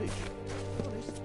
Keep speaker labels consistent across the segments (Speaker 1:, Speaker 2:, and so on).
Speaker 1: village. Honest.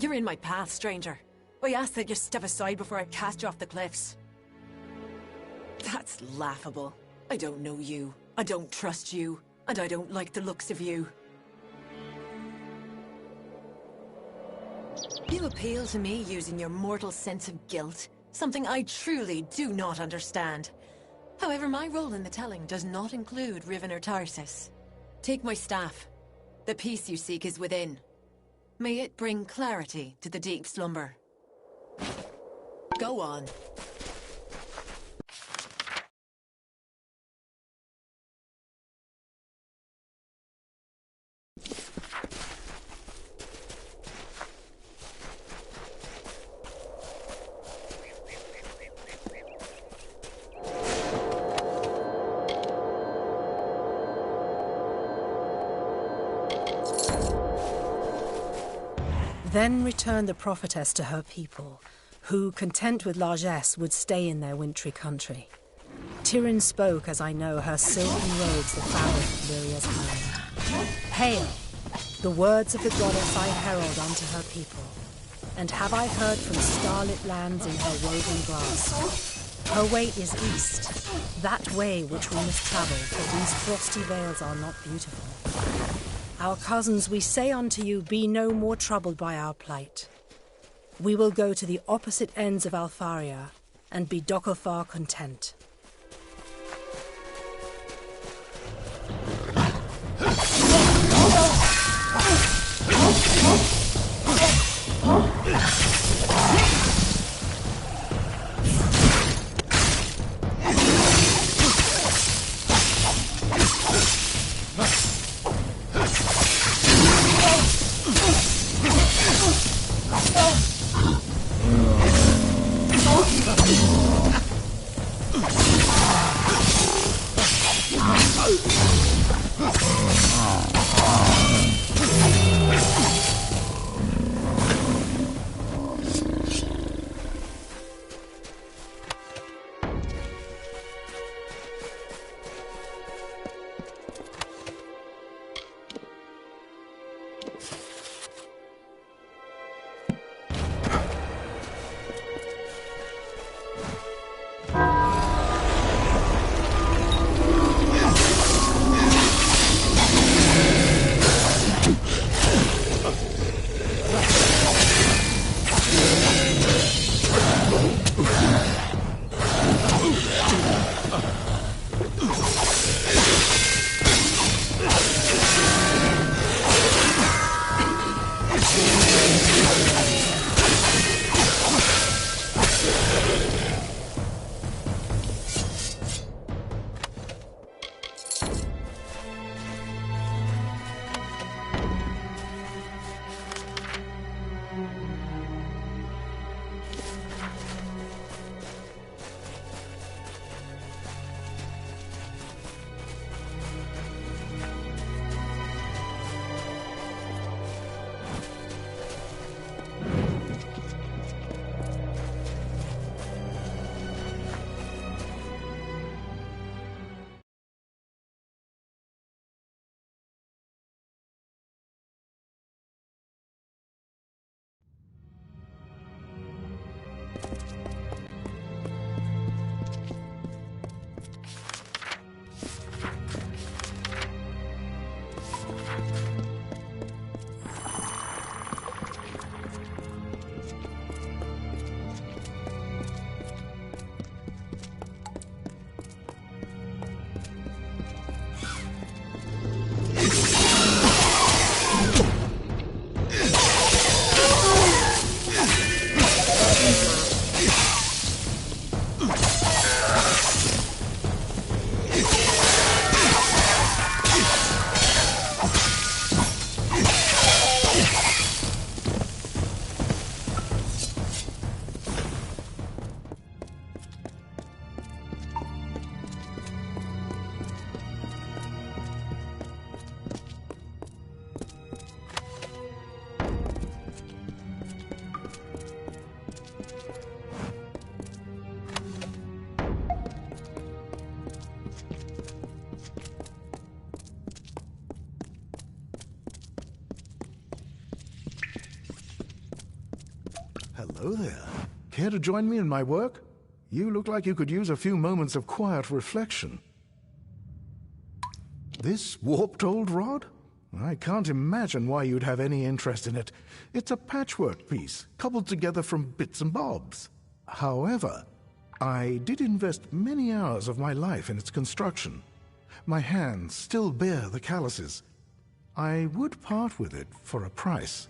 Speaker 2: You're in my path, stranger. I ask that you step aside before I cast you off the cliffs. That's laughable. I don't know you, I don't trust you, and I don't like the looks of you. You appeal to me using your mortal sense of guilt, something I truly do not understand. However, my role in the telling does not include Riven or Tarsus. Take my staff. The peace you seek is within. May it bring clarity to the deep slumber. Go on.
Speaker 3: Then returned the prophetess to her people, who, content with largesse, would stay in their wintry country. Tyrion spoke, as I know, her silken robes the fabric of Lyria's hand. Hail! The words of the goddess I herald unto her people. And have I heard from starlit lands in her woven glass. Her way is east, that way which we must travel, for these frosty vales are not beautiful. Our cousins, we say unto you, be no more troubled by our plight. We will go to the opposite ends of Alfaria, and be Dokilfar content.
Speaker 1: Hello there. Care to join me in my work? You look like you could use a few moments of quiet reflection. This warped old rod? I can't imagine why you'd have any interest in it. It's a patchwork piece, cobbled together from bits and bobs. However, I did invest many hours of my life in its construction. My hands still bear the calluses. I would part with it for a price.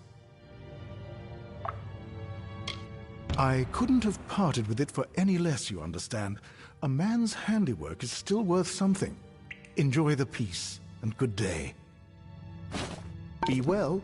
Speaker 1: I couldn't have parted with it for any less, you understand. A man's handiwork is still worth something. Enjoy the peace, and good day. Be well.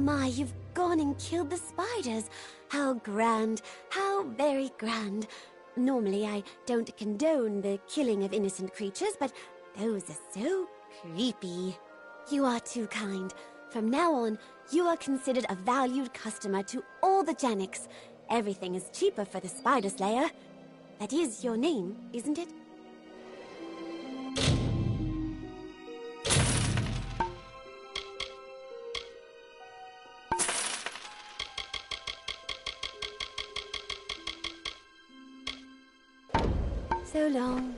Speaker 4: My, you've gone and killed the spiders. How grand, how very grand. Normally I don't condone the killing of innocent creatures, but those are so creepy. You are too kind. From now on, you are considered a valued customer to all the Janiks. Everything is cheaper for the Spider Slayer. That is your name, isn't it? So long.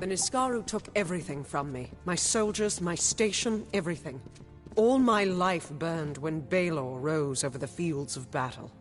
Speaker 5: Niskaru took everything from me. My soldiers, my station, everything. All my life burned when Baelor rose over the fields of battle.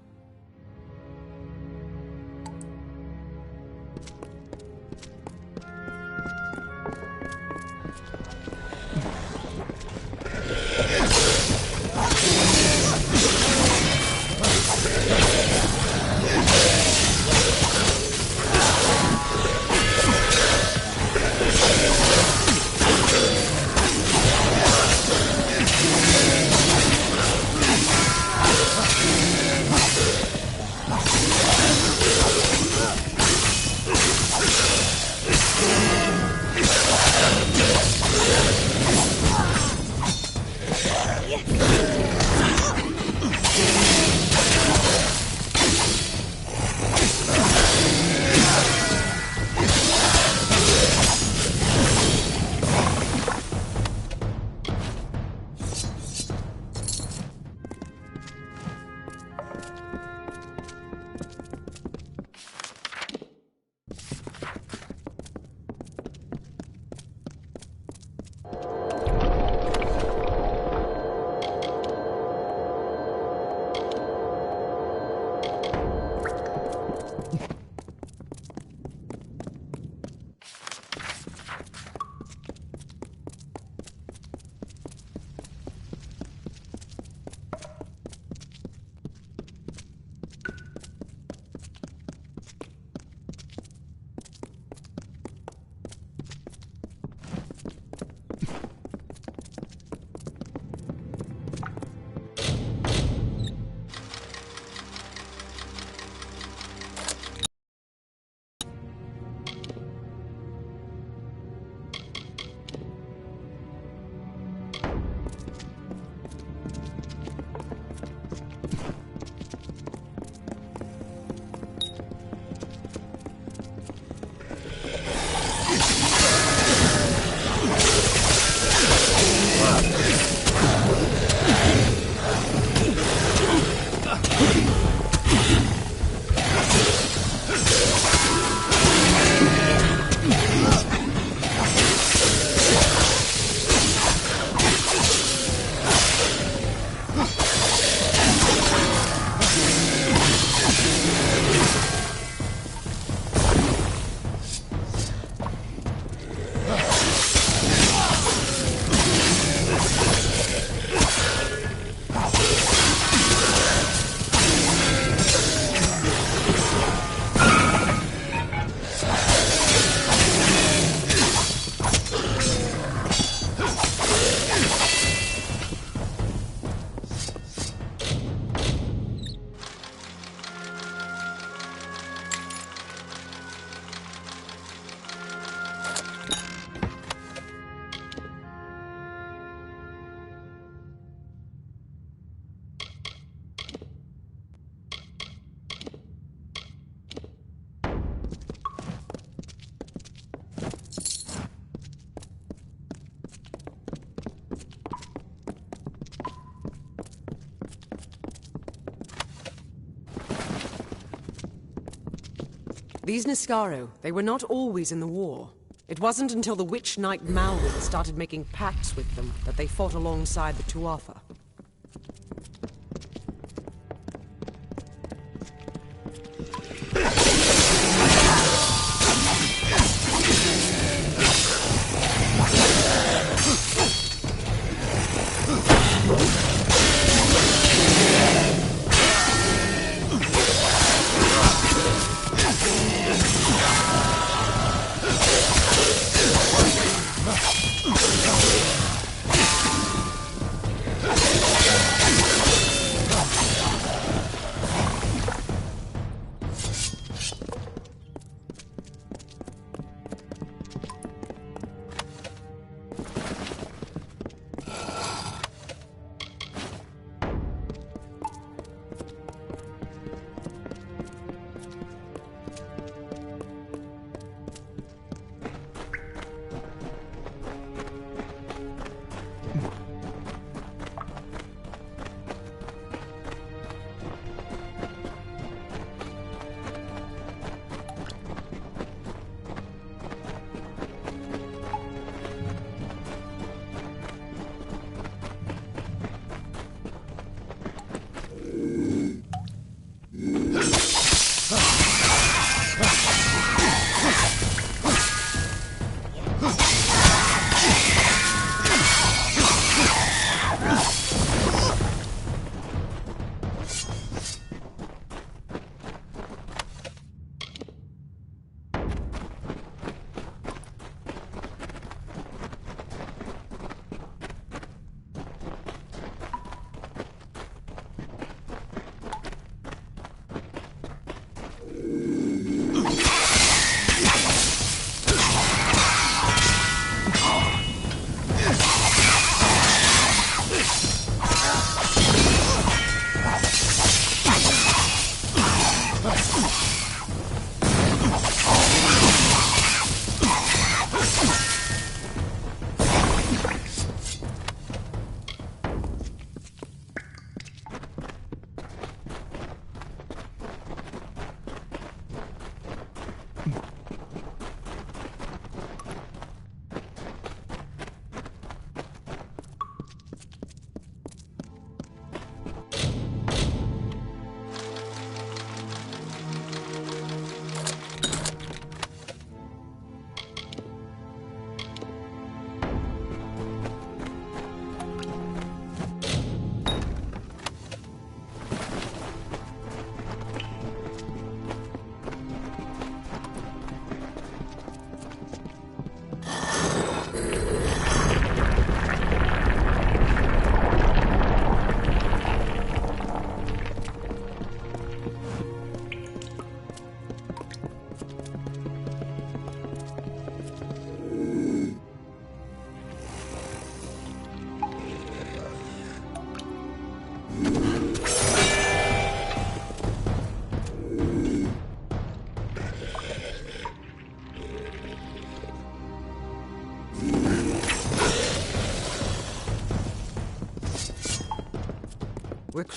Speaker 5: These Niskaru, they were not always in the war. It wasn't until the Witch Knight Malwyn started making pacts with them that they fought alongside the Tuatha.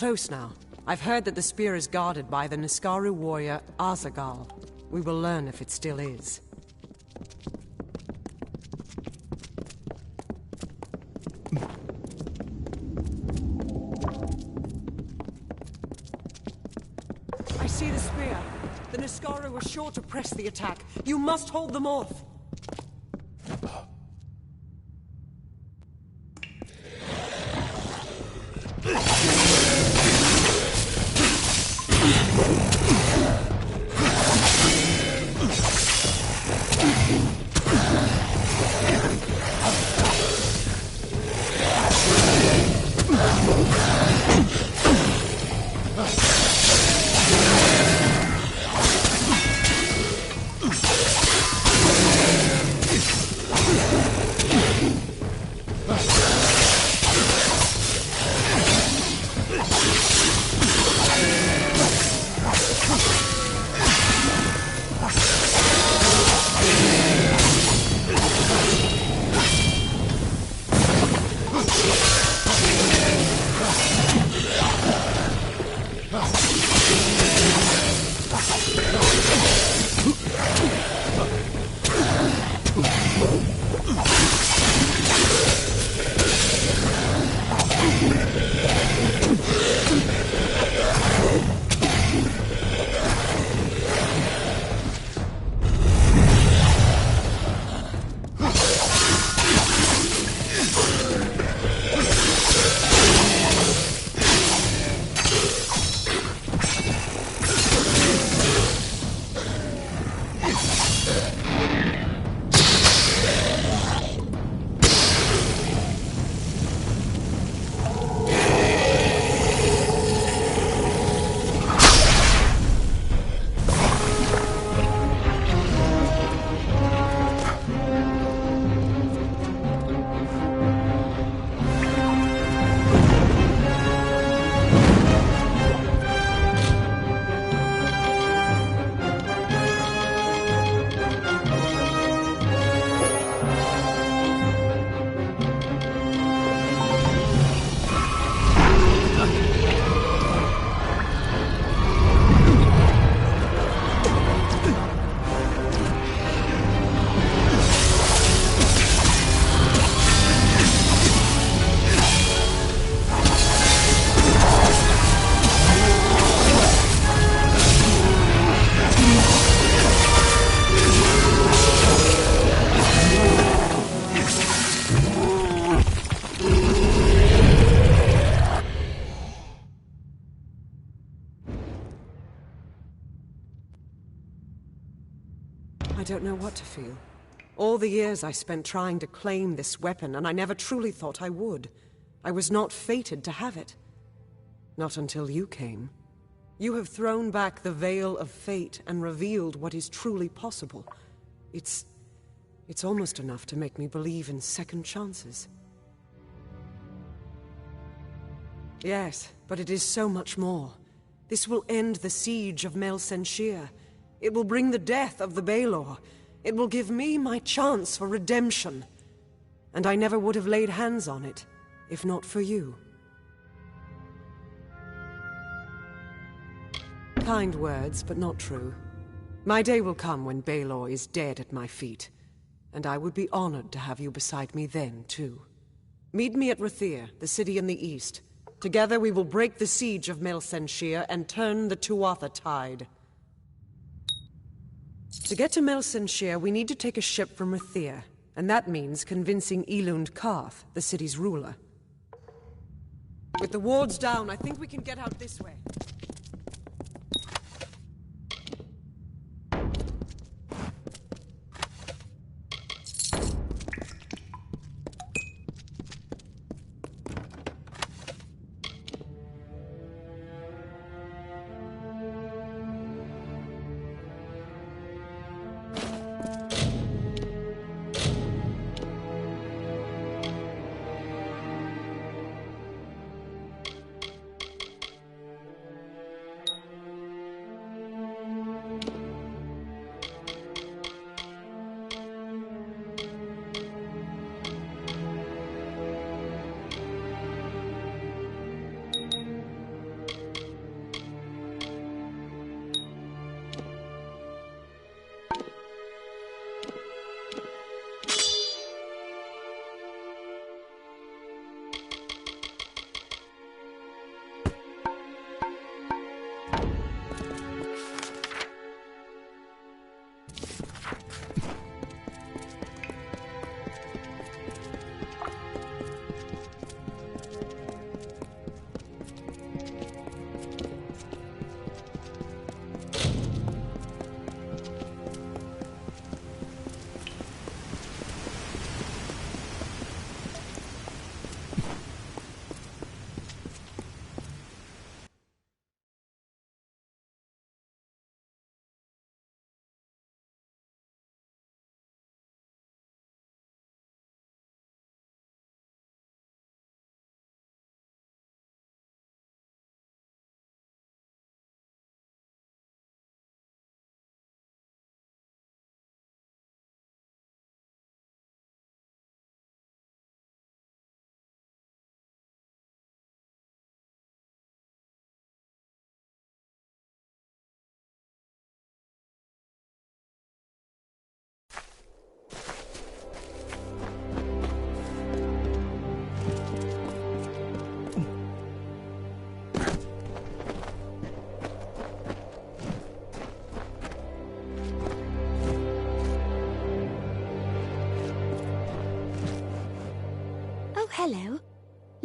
Speaker 5: close now. I've heard that the spear is guarded by the Niskaru warrior Azagal. We will learn if it still is. I see the spear. The Niskaru are sure to press the attack. You must hold them off. I don't know what to feel. All the years I spent trying to claim this weapon, and I never truly thought I would. I was not fated to have it. Not until you came. You have thrown back the veil of fate and revealed what is truly possible. It's almost enough to make me believe in second chances. Yes, but it is so much more. This will end the siege of Mel Senshir. It will bring the death of the Baelor. It will give me my chance for redemption. And I never would have laid hands on it, if not for you. Kind words, but not true. My day will come when Baelor is dead at my feet, and I would be honored to have you beside me then, too. Meet me at Rathir, the city in the east. Together we will break the siege of Mel Senshir and turn the Tuatha tide. To get to Mel Senshir, we need to take a ship from Rathir, and that means convincing Elund Karth, the city's ruler. With the wards down, I think we can get out this way.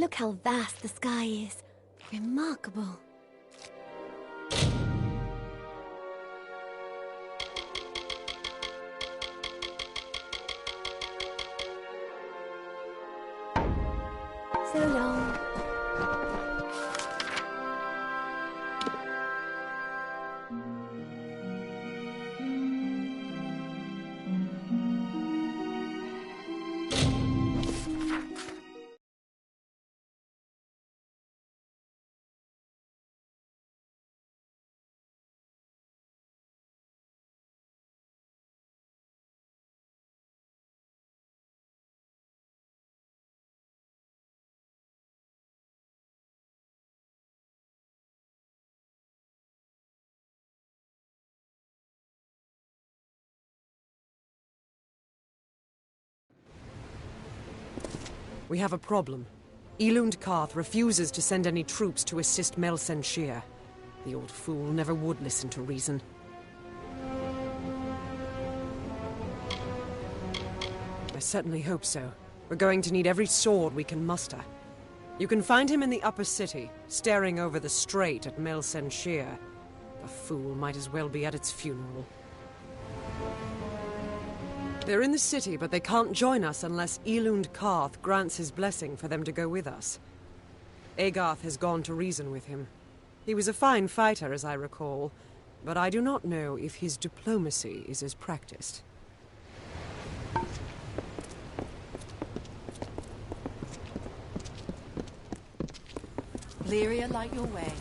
Speaker 4: Look how vast the sky is. Remarkable. So long.
Speaker 5: We have a problem. Elund Karth refuses to send any troops to assist Mel Senshir. The old fool never would listen to reason. I certainly hope so. We're going to need every sword we can muster. You can find him in the upper city, staring over the strait at Mel Senshir. The fool might as well be at its funeral. They're in the city, but they can't join us unless Elund Karth grants his blessing for them to go with us. Agarth has gone to reason with him. He was a fine fighter, as I recall, but I do not know if his diplomacy is as practiced.
Speaker 2: Lyria, light your way.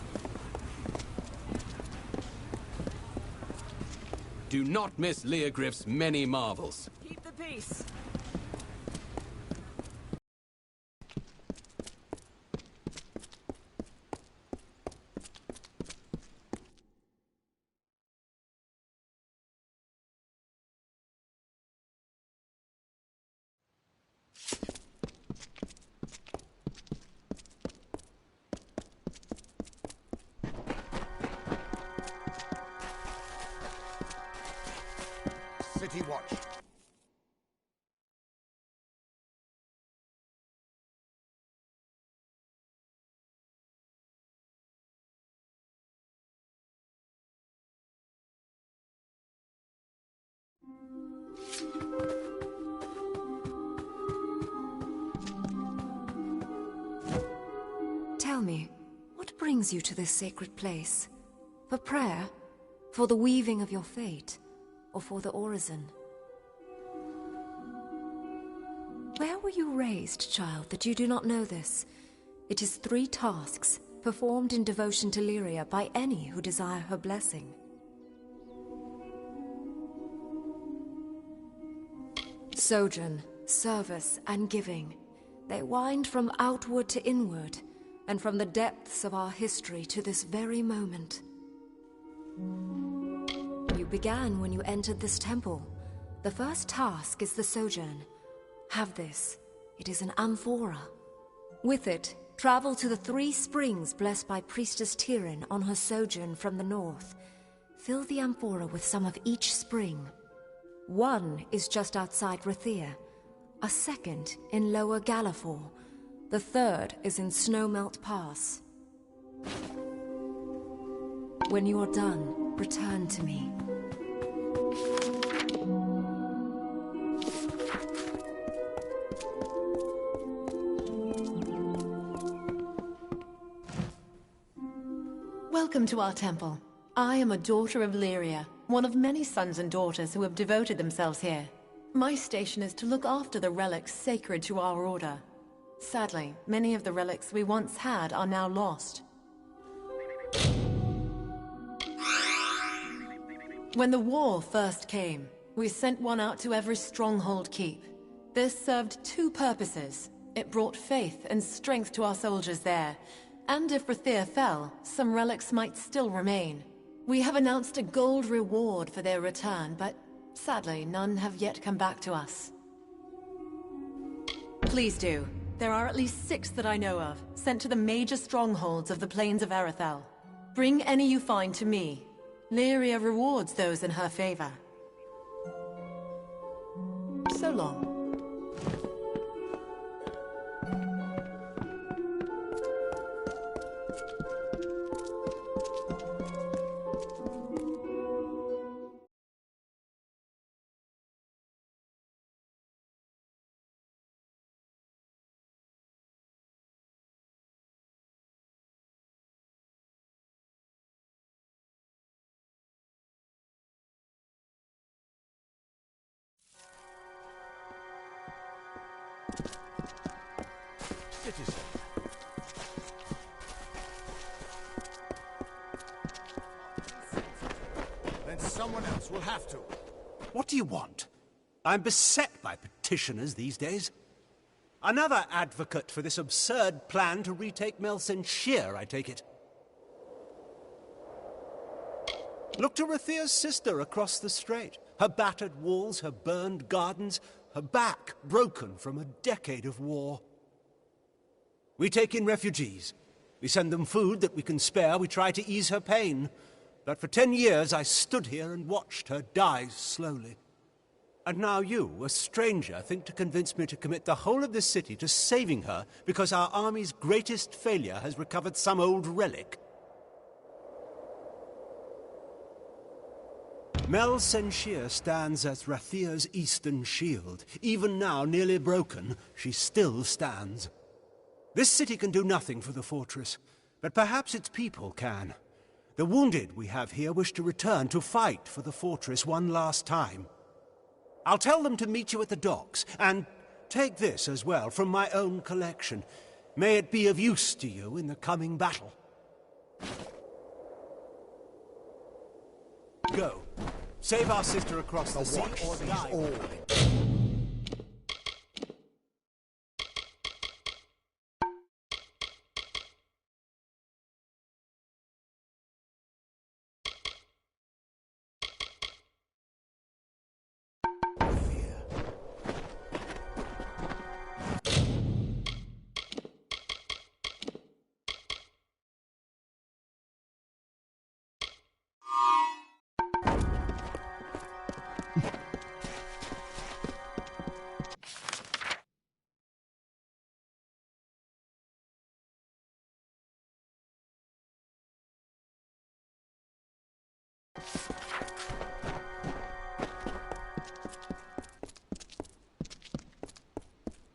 Speaker 6: Do not miss Leogryph's many marvels.
Speaker 5: Keep the peace.
Speaker 7: City watch.
Speaker 8: Tell me, what brings you to this sacred place? For prayer? For the weaving of your fate? Or for the orison? Where were you raised, child, that you do not know this? It is 3 tasks, performed in devotion to Lyria by any who desire her blessing. Sojourn, service, and giving. They wind from outward to inward, and from the depths of our history to this very moment. You began when you entered this temple. The first task is the sojourn. Have this. It is an amphora. With it, travel to the 3 springs blessed by Priestess Tyrin on her sojourn from the north. Fill the amphora with some of each spring. 1 is just outside Rathir, a 2nd in Lower Galafor, the 3rd is in Snowmelt Pass. When you are done, return to me.
Speaker 2: Welcome to our temple. I am a daughter of Lyria, one of many sons and daughters who have devoted themselves here. My station is to look after the relics sacred to our order. Sadly, many of the relics we once had are now lost. When the war first came, we sent one out to every stronghold keep. This served 2 purposes. It brought faith and strength to our soldiers there, and if Rathir fell, some relics might still remain. We have announced a gold reward for their return, but sadly, none have yet come back to us. Please do. There are at least 6 that I know of, sent to the major strongholds of the plains of Arethel. Bring any you find to me. Lyria rewards those in her favor. So long.
Speaker 7: someone else will have to.
Speaker 9: What do you want? I'm beset by petitioners these days. Another advocate for this absurd plan to retake Melsenshire, I take it. Look to Rathia's sister across the strait. Her battered walls, her burned gardens, her back broken from a decade of war. We take in refugees. We send them food that we can spare. We try to ease her pain. But for 10 years I stood here and watched her die slowly. And now you, a stranger, think to convince me to commit the whole of this city to saving her because our army's greatest failure has recovered some old relic. Melsenshire stands as Rathia's eastern shield. Even now, nearly broken, she still stands. This city can do nothing for the fortress, but perhaps its people can. The wounded we have here wish to return to fight for the fortress one last time. I'll tell them to meet you at the docks, and take this as well from my own collection. May it be of use to you in the coming battle. Go. Save our sister across the sea or die.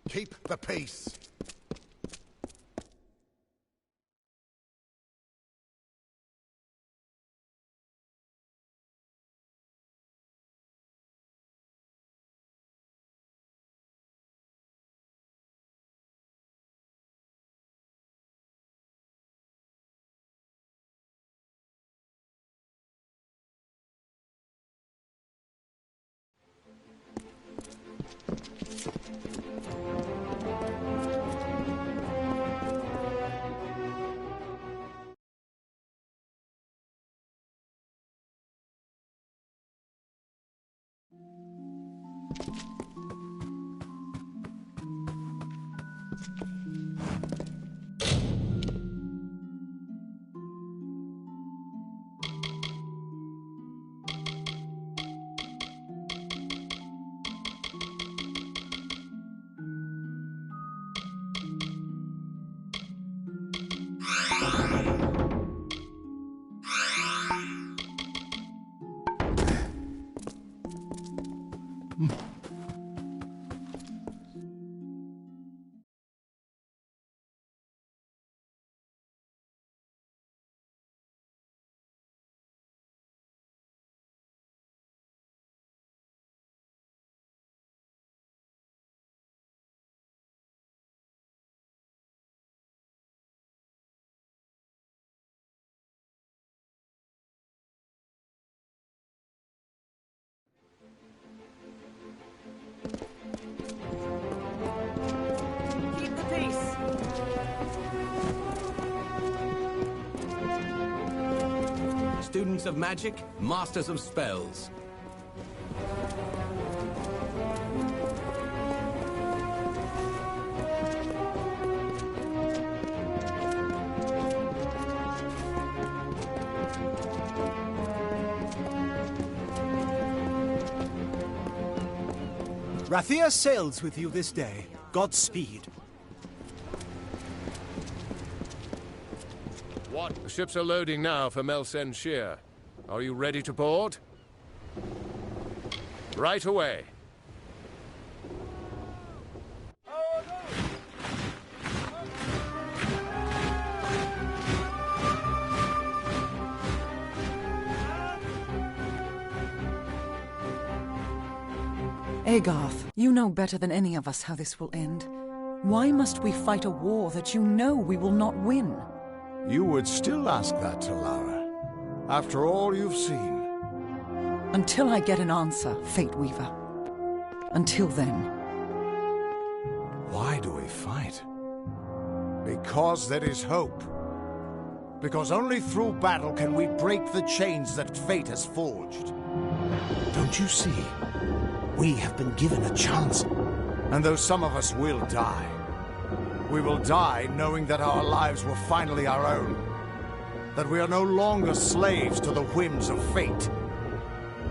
Speaker 7: Keep the peace.
Speaker 5: Keep the peace.
Speaker 6: Students of magic, masters of spells.
Speaker 9: Rathia sails with you this day. Godspeed.
Speaker 10: What? The ships are loading now for Melsenshire. Are you ready to board? Right away.
Speaker 11: Agarth, you know better than any of us how this will end. Why must we fight a war that you know we will not win?
Speaker 7: You would still ask that, Talara, after all you've seen.
Speaker 11: Until I get an answer, Fate Weaver. Until then.
Speaker 7: Why do we fight? Because there is hope. Because only through battle can we break the chains that fate has forged. Don't you see? We have been given a chance. And though some of us will die, we will die knowing that our lives were finally our own. That we are no longer slaves to the whims of fate.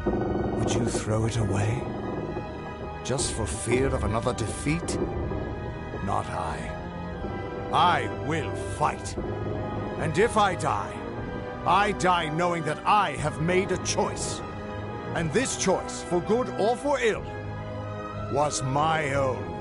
Speaker 7: Would you throw it away? Just for fear of another defeat? Not I. I will fight. And if I die knowing that I have made a choice. And this choice, for good or for ill, was my own.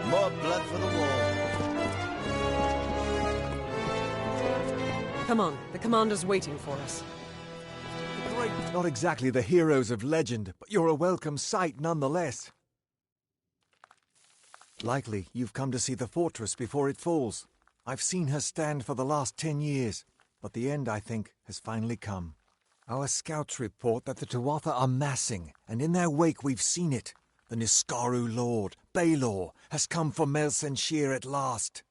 Speaker 9: More blood for the wall.
Speaker 5: Come on, the commander's waiting for us.
Speaker 12: Not exactly the heroes of legend, but you're a welcome sight nonetheless. Likely you've come to see the fortress before it falls. I've seen her stand for the last 10 years, but the end, I think, has finally come. Our scouts report that the Tuatha are massing, and in their wake we've seen it. The Niskaru Lord, Baelor, has come for Melsenshir at last.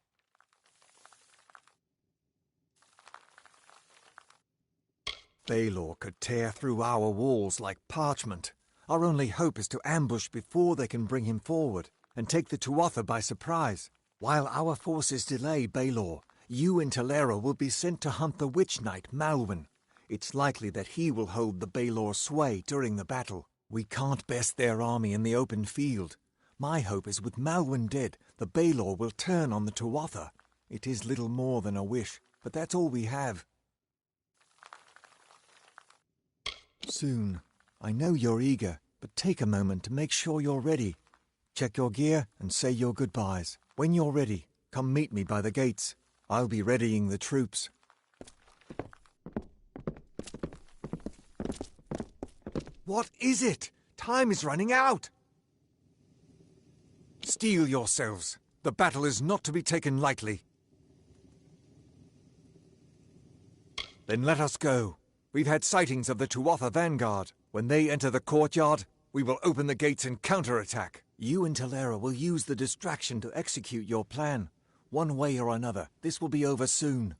Speaker 12: Baelor could tear through our walls like parchment. Our only hope is to ambush before they can bring him forward, and take the Tuatha by surprise. While our forces delay Baelor, you and Talera will be sent to hunt the Witch Knight, Malwyn. It's likely that he will hold the Baelor sway during the battle. We can't best their army in the open field. My hope is with Malwyn dead, the Baelor will turn on the Tuatha. It is little more than a wish, but that's all we have. Soon. I know you're eager, but take a moment to make sure you're ready. Check your gear and say your goodbyes. When you're ready, come meet me by the gates. I'll be readying the troops. What is it? Time is running out! Steel yourselves. The battle is not to be taken lightly. Then let us go. We've had sightings of the Tuatha vanguard. When they enter the courtyard, we will open the gates and counterattack. You and Talera will use the distraction to execute your plan. One way or another, this will be over soon.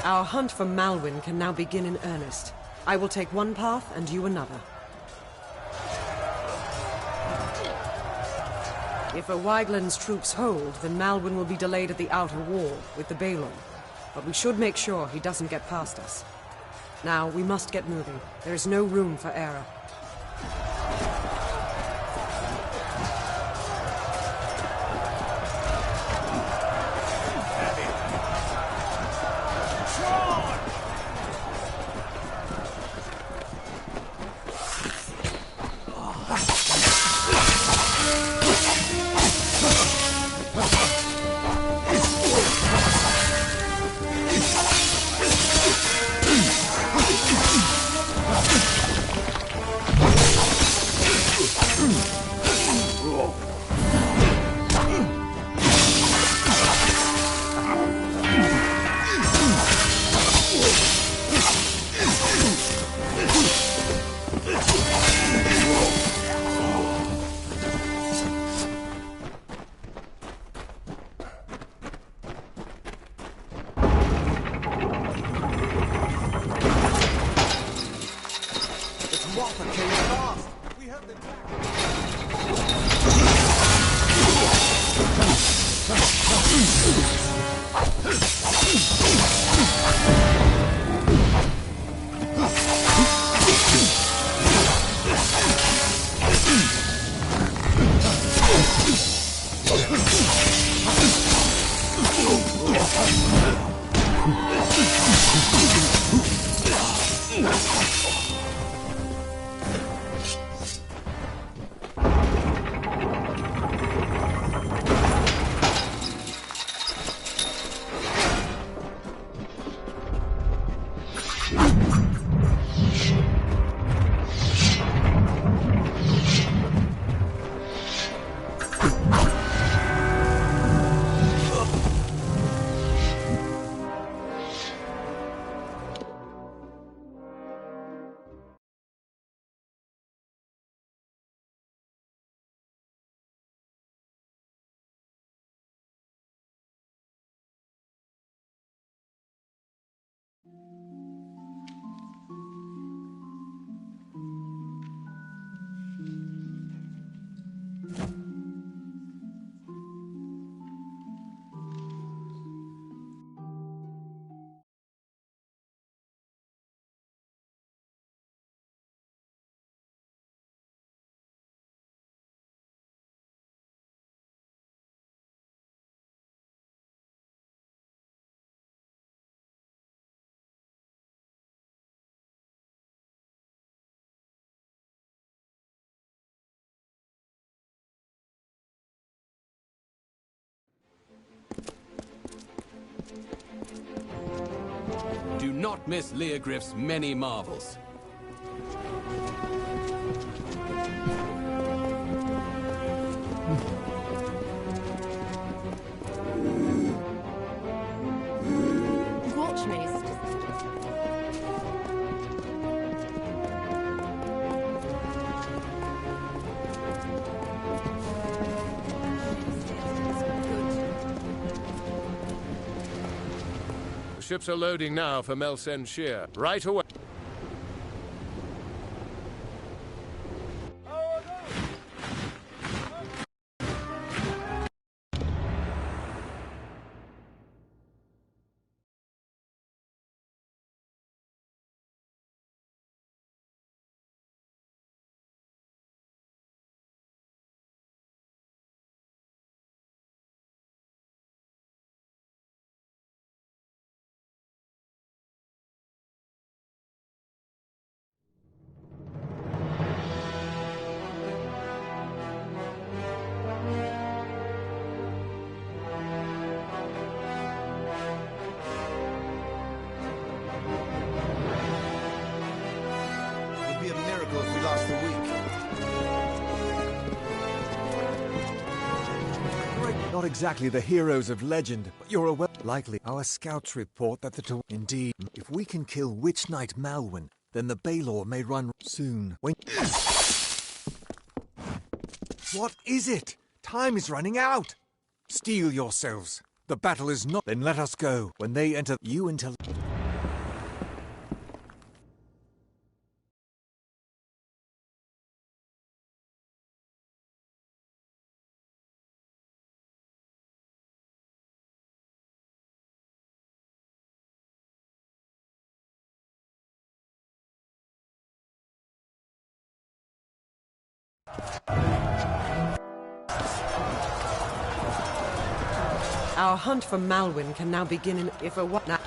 Speaker 5: Our hunt for Malwyn can now begin in earnest. I will take one path and you another. If a Wygland's troops hold, then Malwyn will be delayed at the outer wall with the Baelor. But we should make sure he doesn't get past us. Now, we must get moving. There is no room for error.
Speaker 6: not miss Leogriff's many marvels.
Speaker 2: Watch me.
Speaker 10: The ships are loading now for Melsen Shear. Right away.
Speaker 7: It'd be a miracle if we lost the week.
Speaker 12: Not exactly the heroes of legend, but you're aware. Likely, our scouts report that the Indeed, if we can kill Witch Knight Malwyn, then the Baylor may run soon. What is it? Time is running out! Steel yourselves. The battle is not. Then let us go. When they enter, you until.
Speaker 5: Our hunt for Malwyn can now begin in if a what now.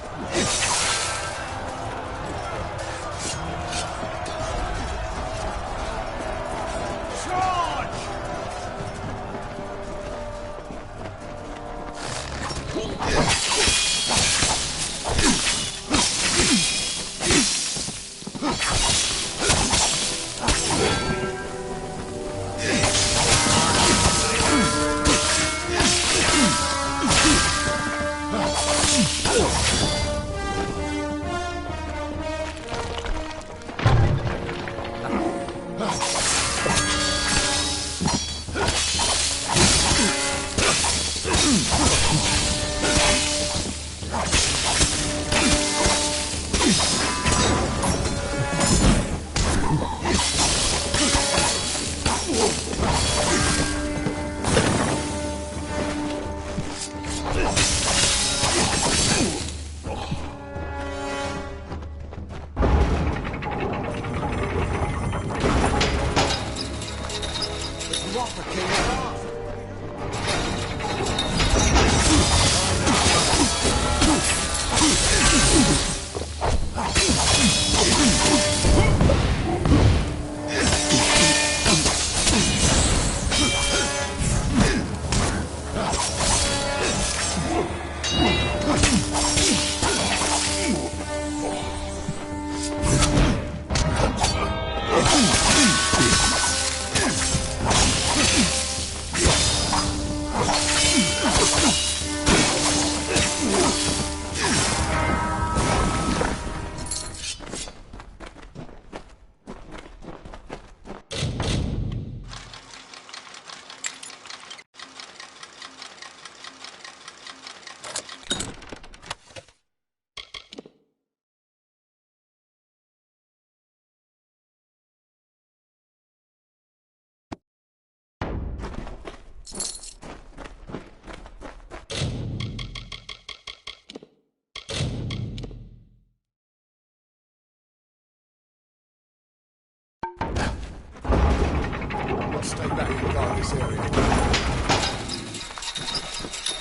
Speaker 7: Stay back and guard this area.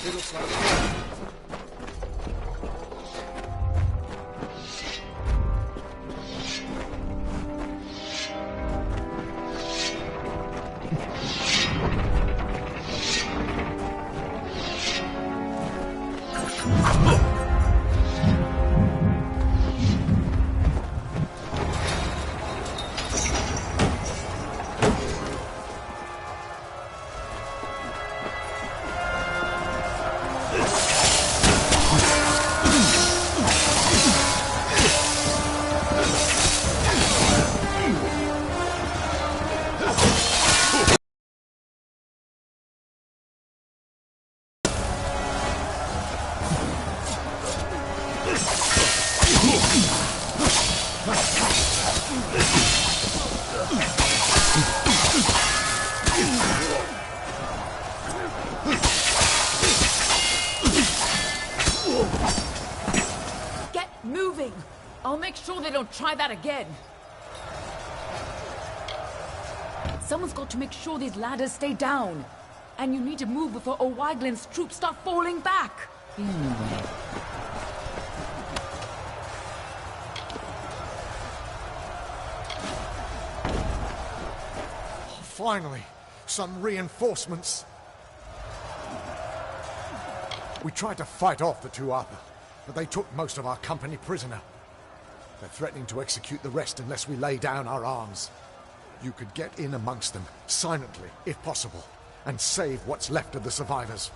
Speaker 7: It looks like...
Speaker 13: make sure they don't try that again. Someone's got to make sure these ladders stay down. And you need to move before O'Wyglin's troops start falling back. Anyway.
Speaker 7: Finally, some reinforcements. We tried to fight off the Tuatha, but they took most of our company prisoner. They're threatening to execute the rest unless we lay down our arms. You could get in amongst them, silently, if possible, and save what's left of the survivors.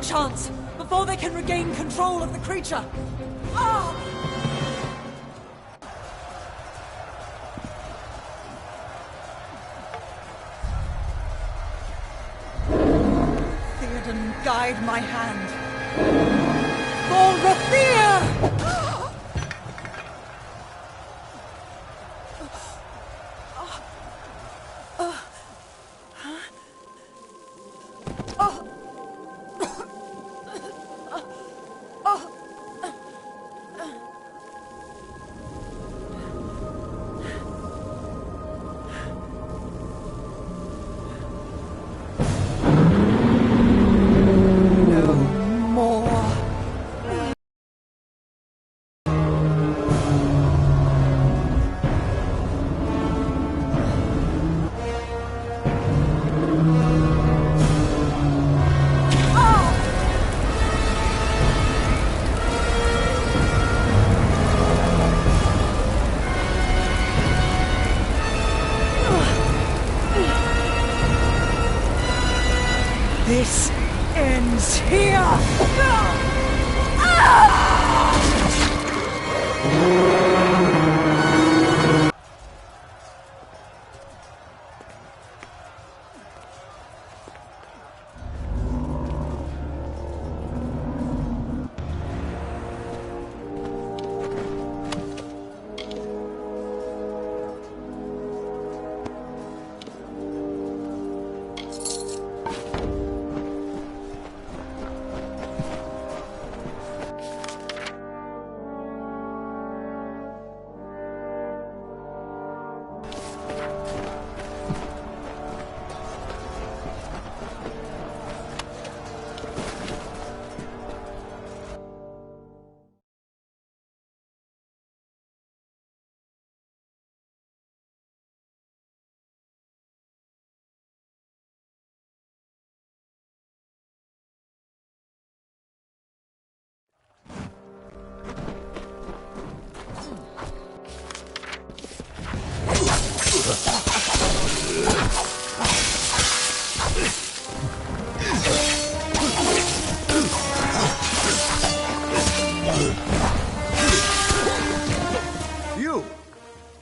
Speaker 11: chance before they can regain control of the creature. Theoden, guide my hand. For Rathir! This ends here!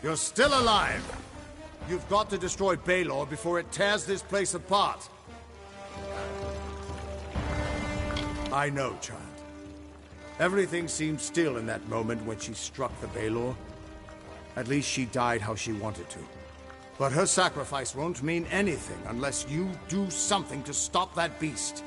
Speaker 7: You're still alive! You've got to destroy Baelor before it tears this place apart. I know, child. Everything seemed still in that moment when she struck the Baelor. At least she died how she wanted to. But her sacrifice won't mean anything unless you do something to stop that beast.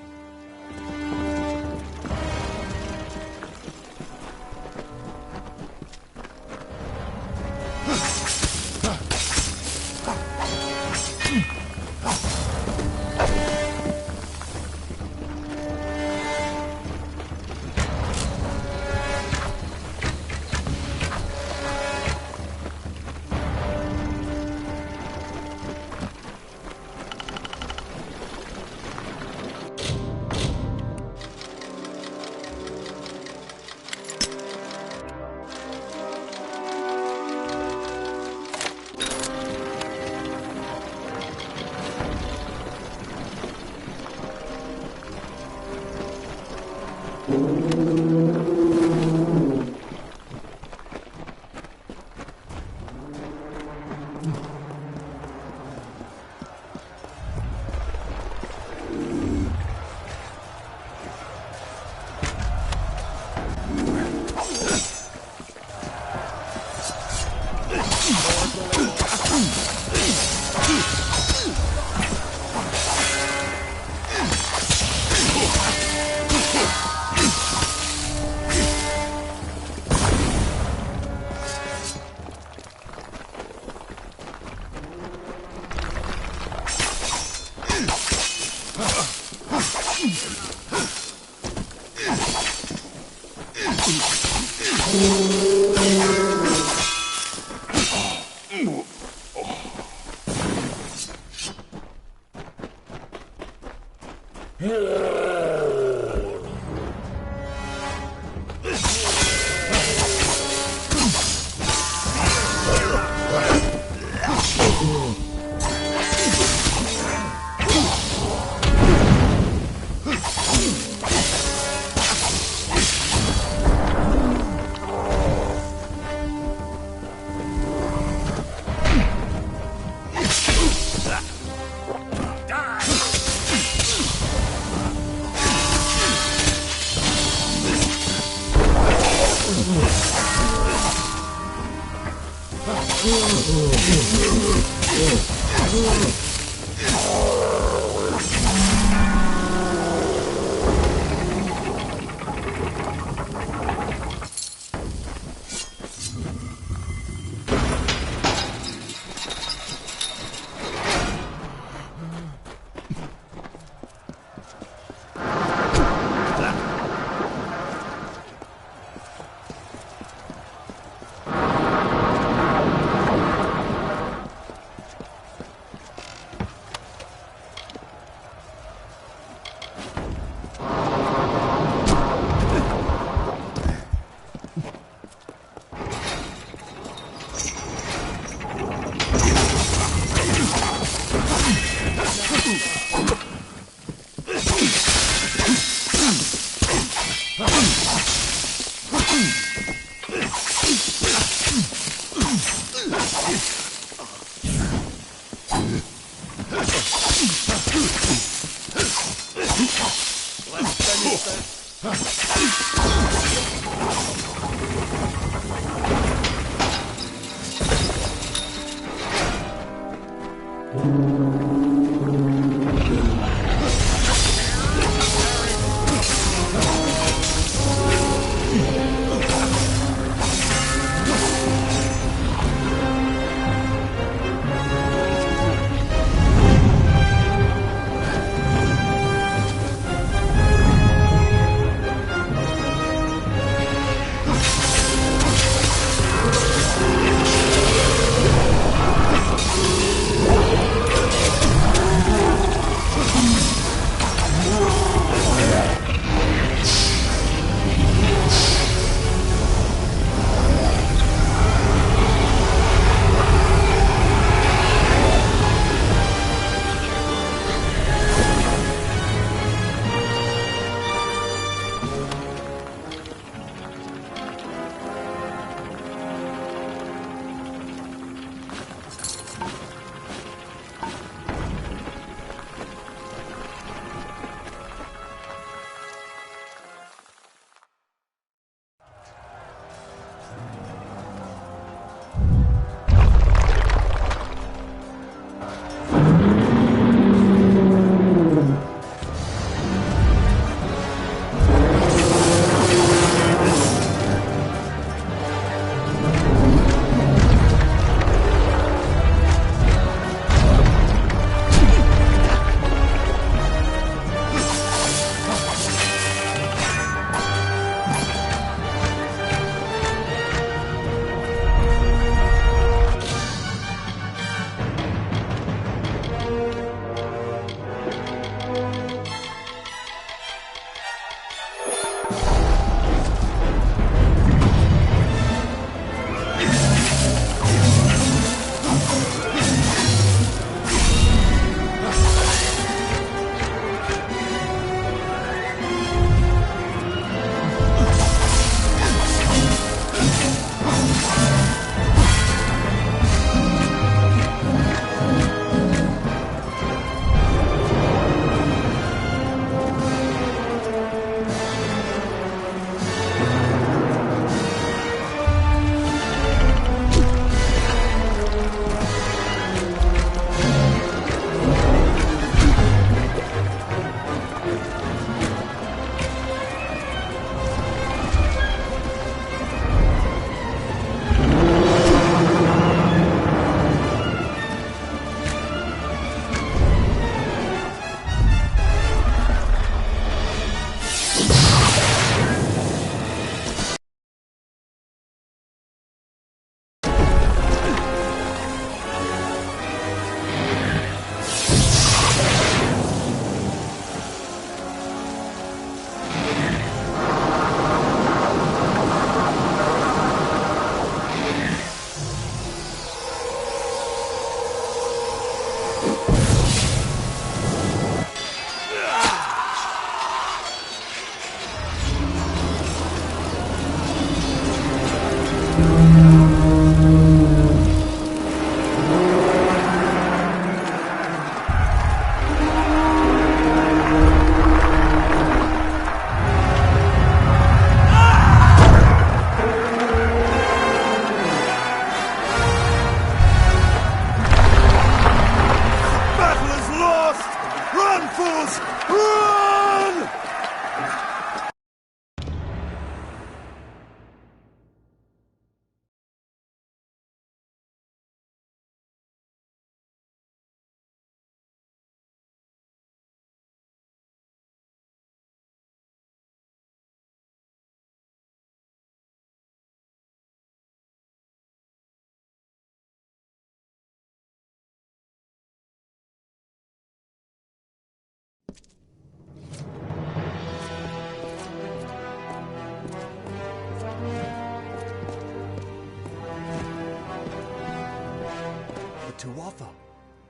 Speaker 12: Tuatha.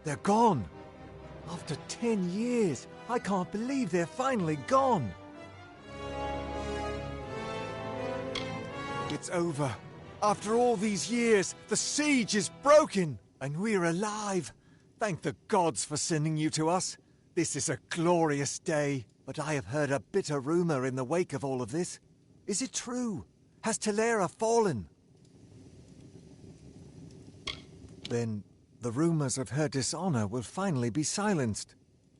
Speaker 12: They're gone. After 10 years, I can't believe they're finally gone. It's over. After all these years, the siege is broken, and we're alive. Thank the gods for sending you to us. This is a glorious day, but I have heard a bitter rumor in the wake of all of this. Is it true? Has Talera fallen? Then the rumors of her dishonor will finally be silenced.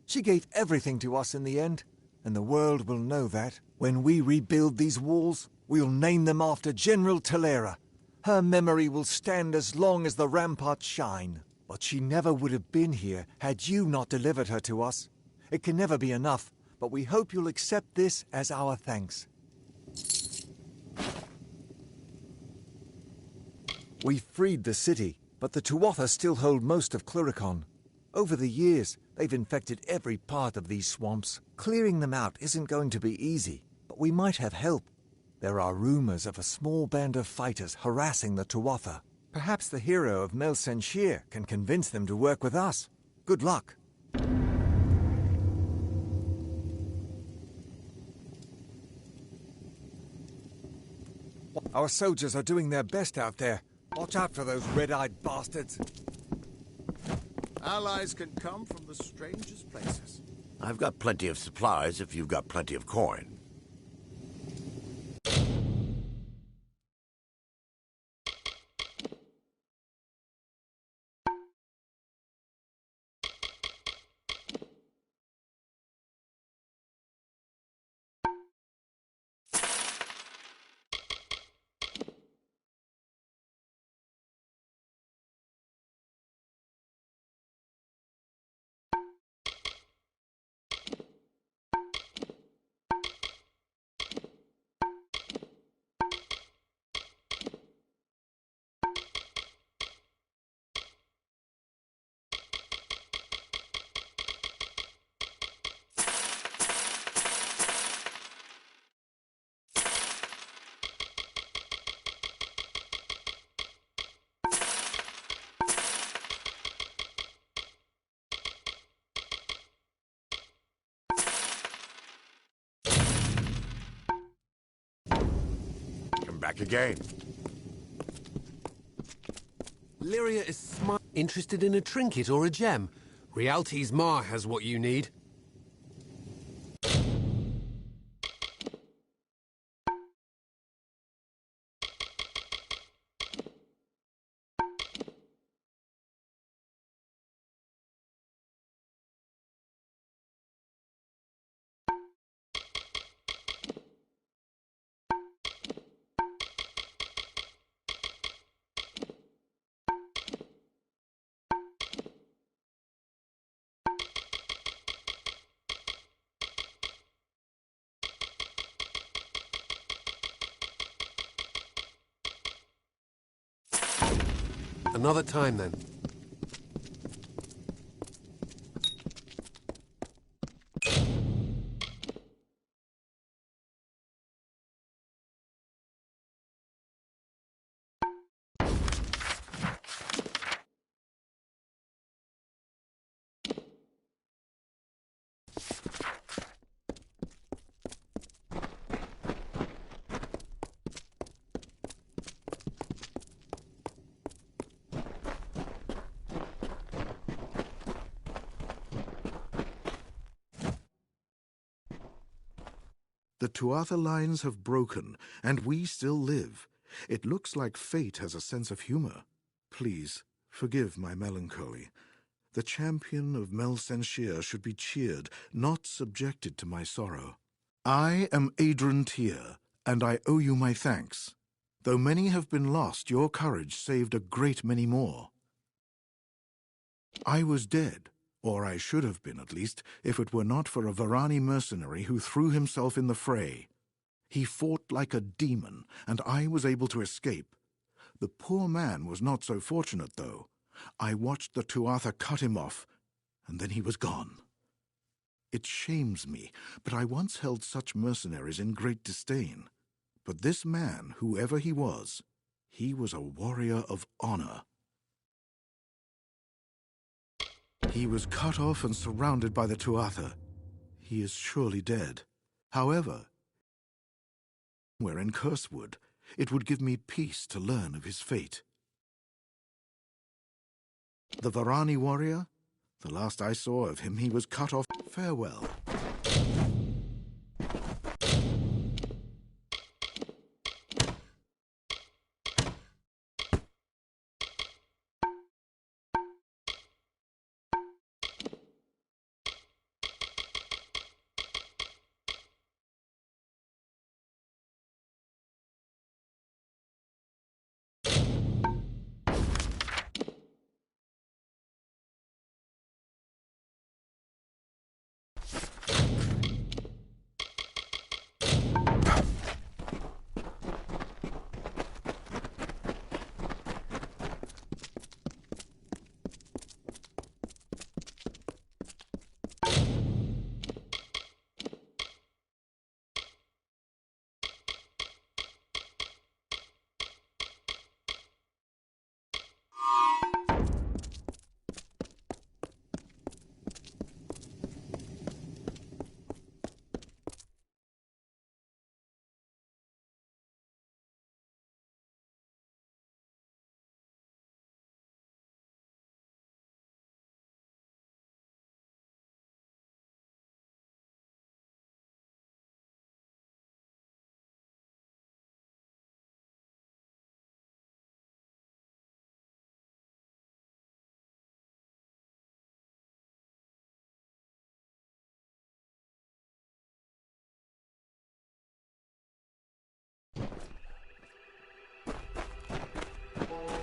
Speaker 12: She gave everything to us in the end, and the world will know that. When we rebuild these walls, we'll name them after General Talera. Her memory will stand as long as the ramparts shine. But she never would have been here had you not delivered her to us. It can never be enough, but we hope you'll accept this as our thanks. We freed the city, but the Tuatha still hold most of Cluricon. Over the years, they've infected every part of these swamps. Clearing them out isn't going to be easy, but we might have help. There are rumors of a small band of fighters harassing the Tuatha. Perhaps the hero of Mel Senshir can convince them to work with us. Good luck. Our soldiers are doing their best out there. Watch out for those red-eyed bastards.
Speaker 7: Allies can come from the strangest places.
Speaker 14: I've got plenty of supplies if you've got plenty of coin. Back again.
Speaker 6: Lyria is smart. Interested in a trinket or a gem? Rialti's Ma has what you need. Another time, then.
Speaker 1: The Tuatha lines have broken, and we still live. It looks like fate has a sense of humor. Please, forgive my melancholy. The champion of Mel Senshir should be cheered, not subjected to my sorrow. I am Adron Tyr, and I owe you my thanks. Though many have been lost, your courage saved a great many more. I was dead, or I should have been at least, if it were not for a Varani mercenary who threw himself in the fray. He fought like a demon, and I was able to escape. The poor man was not so fortunate, though. I watched the Tuatha cut him off, and then he was gone. It shames me, but I once held such mercenaries in great disdain. But this man, whoever he was a warrior of honor. He was cut off and surrounded by the Tuatha. He is surely dead. However, we're in Cursewood. It would give me peace to learn of his fate. The Varani warrior? The last I saw of him, he was cut off. Farewell.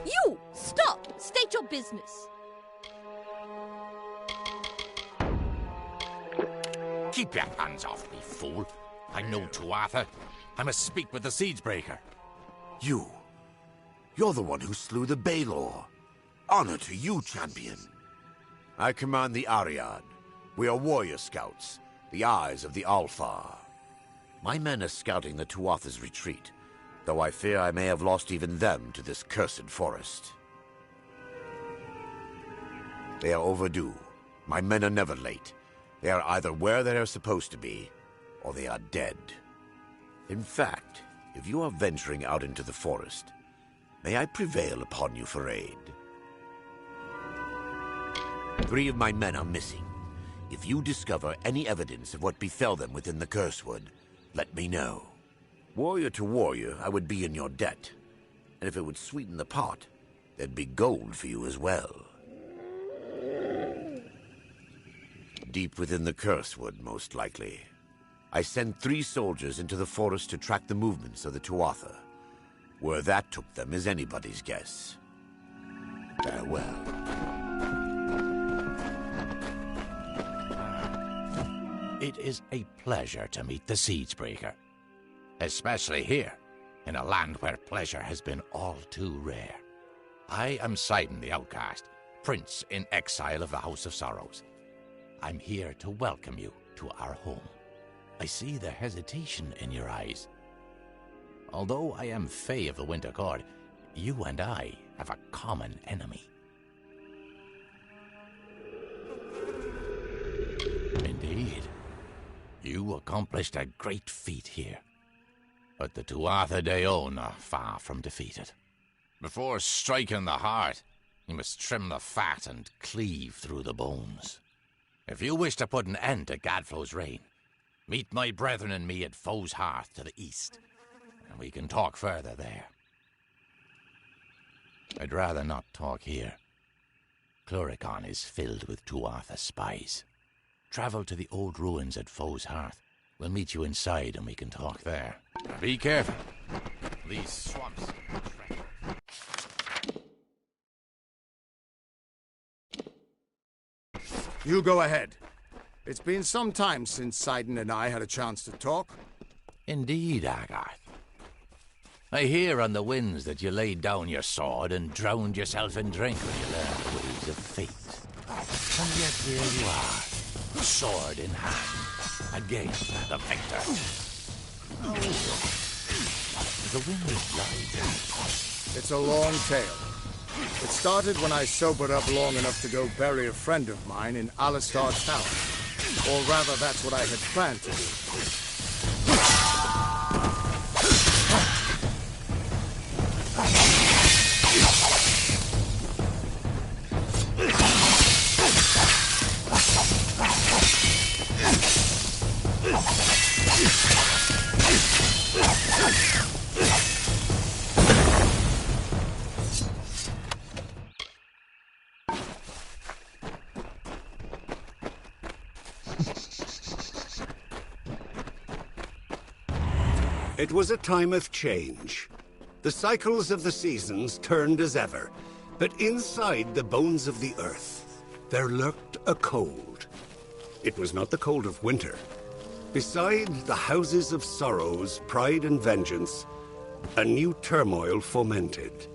Speaker 15: You! Stop! State your business.
Speaker 16: Keep your hands off me, fool. I'm no Tuatha. I must speak with the Siegebreaker.
Speaker 14: You're the one who slew the Baelor. Honor to you, champion. I command the Ariad. We are warrior scouts, the eyes of the Alfar. My men are scouting the Tuatha's retreat, though I fear I may have lost even them to this cursed forest. They are overdue. My men are never late. They are either where they are supposed to be, or they are dead. In fact, if you are venturing out into the forest, may I prevail upon you for aid? 3 of my men are missing. If you discover any evidence of what befell them within the Cursewood, let me know. Warrior to warrior, I would be in your debt. And if it would sweeten the pot, there'd be gold for you as well. Deep within the Cursewood, most likely. I sent 3 soldiers into the forest to track the movements of the Tuatha. Where that took them is anybody's guess. Farewell.
Speaker 16: It is a pleasure to meet the Siegebreaker. Especially here, in a land where pleasure has been all too rare. I am Sidon the Outcast, Prince in exile of the House of Sorrows. I'm here to welcome you to our home. I see the hesitation in your eyes. Although I am Fae of the Winter Court, you and I have a common enemy. Indeed. You accomplished a great feat here. But the Tuatha Deon are far from defeated. Before striking the heart, you must trim the fat and cleave through the bones. If you wish to put an end to Gadflow's reign, meet my brethren and me at Foe's Hearth to the east, and we can talk further there. I'd rather not talk here. Cluricon is filled with Tuatha spies. Travel to the old ruins at Foe's Hearth. We'll meet you inside and we can talk there. Now be careful. These swamps...
Speaker 7: You go ahead. It's been some time since Sidon and I had a chance to talk.
Speaker 16: Indeed, Agarth. I hear on the winds that you laid down your sword and drowned yourself in drink when you learned the ways of fate. And yet here you are, sword in hand, again the victor. Oh, the wind is blowing.
Speaker 7: It's a long tale. It started when I sobered up long enough to go bury a friend of mine in Alistar's tower. Or rather, that's what I had planned to do.
Speaker 9: It was a time of change. The cycles of the seasons turned as ever, but inside the bones of the earth, there lurked a cold. It was not the cold of winter. Beside the houses of sorrows, pride and vengeance, a new turmoil fomented.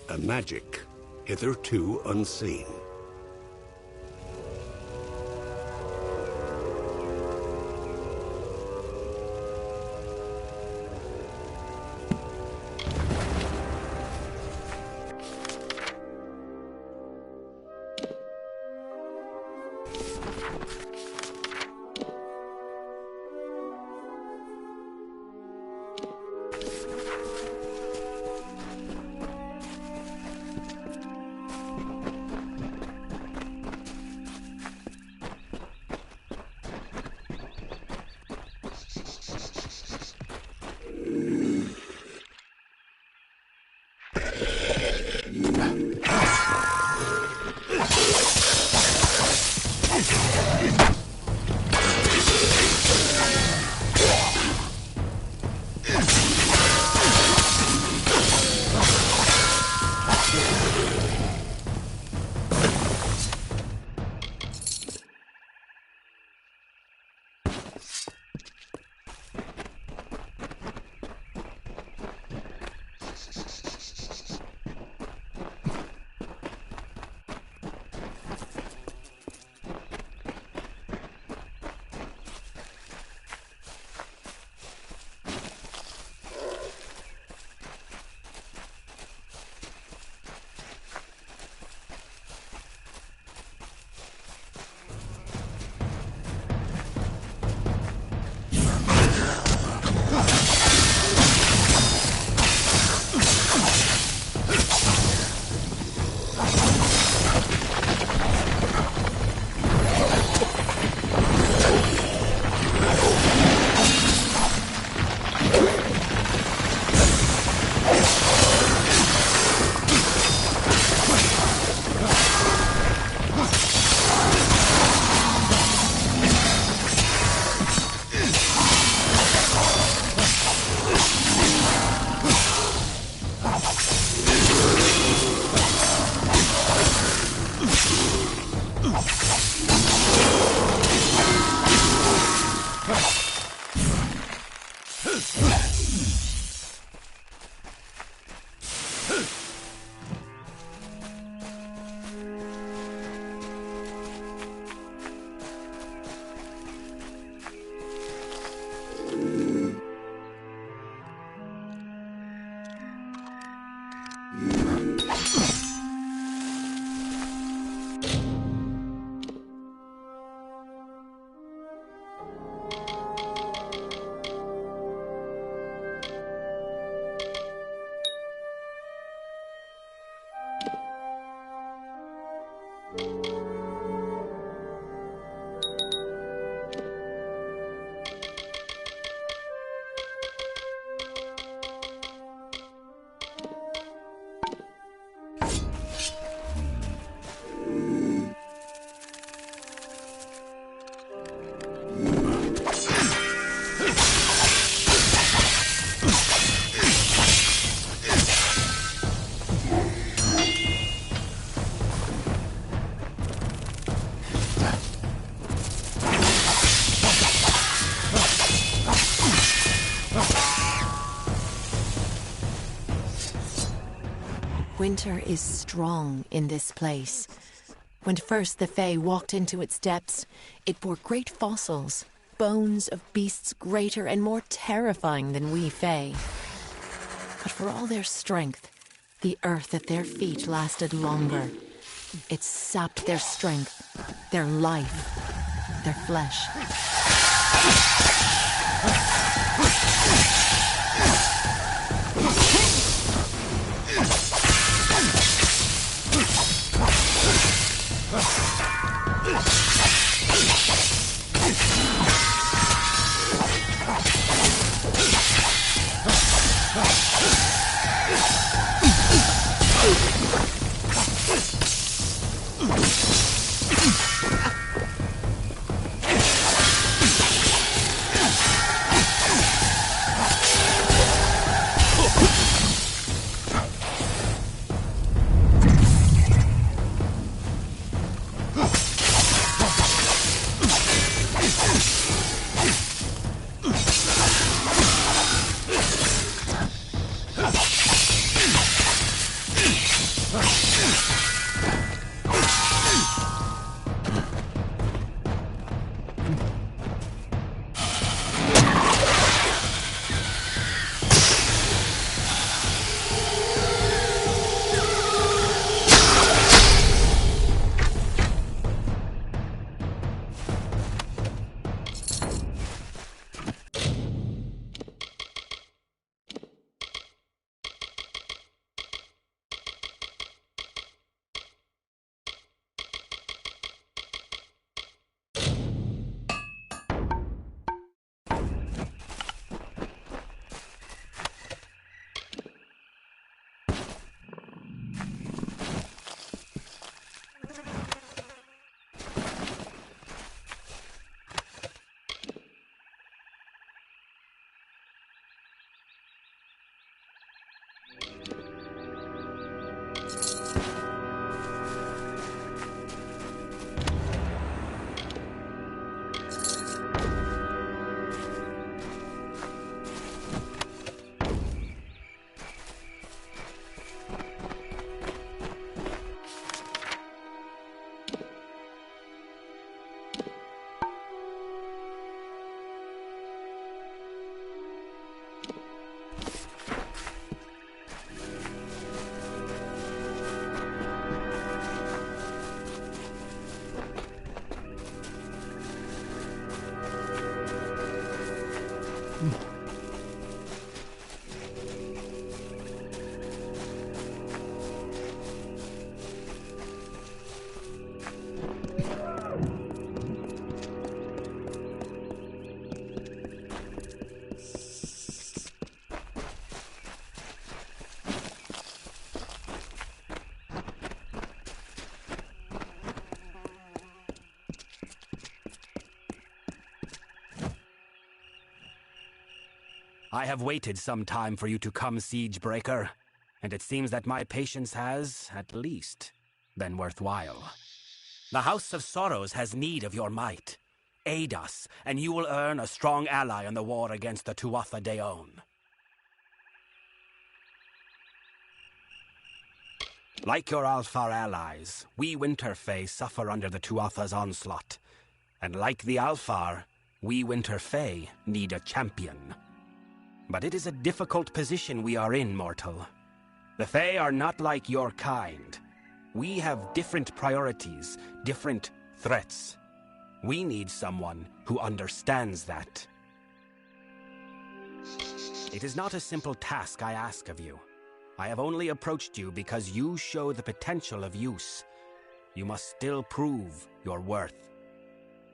Speaker 9: A magic hitherto unseen.
Speaker 2: Winter is strong in this place. When first the Fae walked into its depths, it bore great fossils, bones of beasts greater and more terrifying than we Fae. But for all their strength,
Speaker 17: The earth at their feet lasted longer. It sapped their strength, their life, their flesh.
Speaker 18: I have waited some time for you to come, Siegebreaker, and it seems that my patience has, at least, been worthwhile. The House of Sorrows has need of your might. Aid us, and you will earn a strong ally in the war against the Tuatha Deon. Like your Alfar allies, we Winterfey suffer under the Tuatha's onslaught. And like the Alfar, we Winterfey need a champion. But it is a difficult position we are in, mortal. The Fae are not like your kind. We have different priorities, different threats. We need someone who understands that. It is not a simple task I ask of you. I have only approached you because you show the potential of use. You must still prove your worth.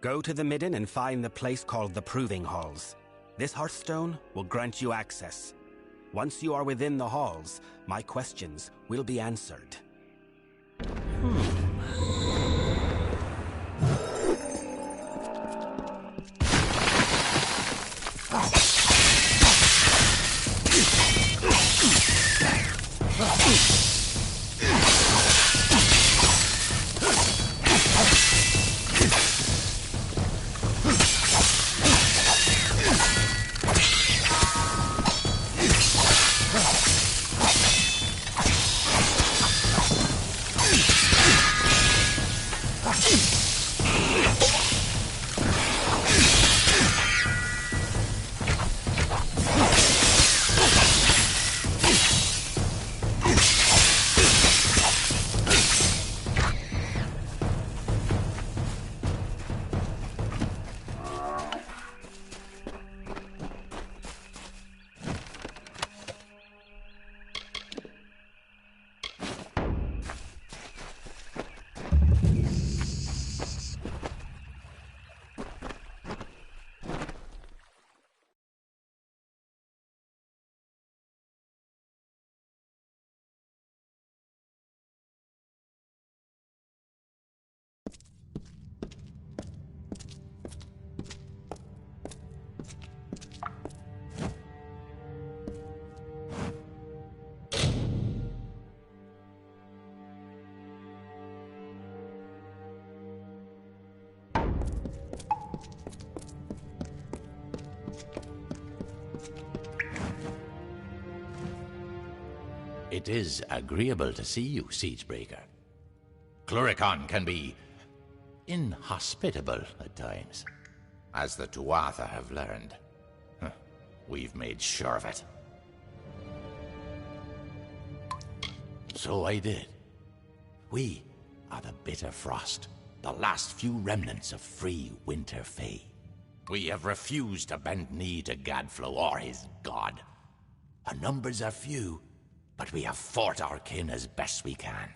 Speaker 18: Go to the Midden and find the place called the Proving Halls. This Hearthstone will grant you access. Once you are within the halls, my questions will be answered.
Speaker 16: It is agreeable to see you, Siegebreaker. Cluricon can be inhospitable at times, as the Tuatha have learned. We've made sure of it. So I did. We are the Bitter Frost, the last few remnants of free Winter Fae. We have refused to bend knee to Gadflow or his god. Our numbers are few, but we have fought our kin as best we can.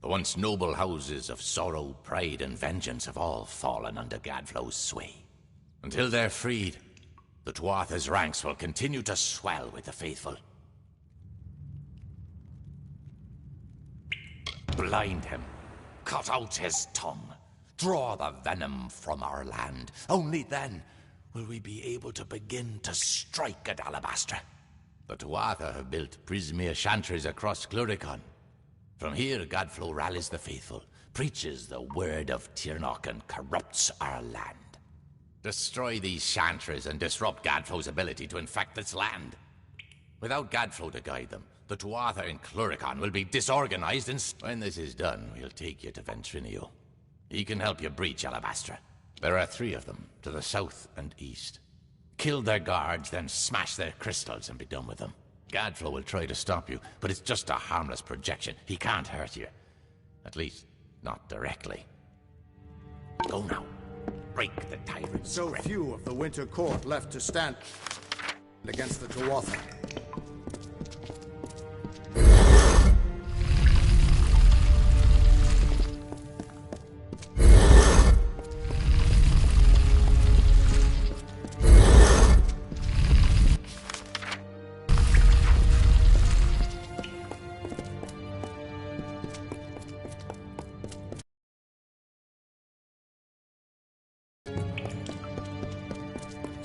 Speaker 16: The once noble houses of Sorrow, Pride, and Vengeance have all fallen under Gadflow's sway. Until they're freed, the Tuatha's ranks will continue to swell with the faithful. Blind him, cut out his tongue, draw the venom from our land. Only then will we be able to begin to strike at Alabastra. The Tuatha have built Prismere chantries across Cluricon. From here, Gadflow rallies the faithful, preaches the word of Tirnoch, and corrupts our land. Destroy these chantries and disrupt Gadflow's ability to infect this land. Without Gadflow to guide them, the Tuatha in Cluricon will be disorganized, and when this is done, we'll take you to Ventrinio. He can help you breach Alabastra. There are 3 of them, to the south and east. Kill their guards, then smash their crystals and be done with them. Gadflow will try to stop you, but it's just a harmless projection. He can't hurt you. At least, not directly. Go now. Break the tyrant's
Speaker 7: So
Speaker 16: grip.
Speaker 7: few of the Winter Court left to stand against the Tuatha.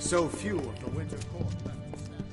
Speaker 7: So few of the Winter Court left to stand.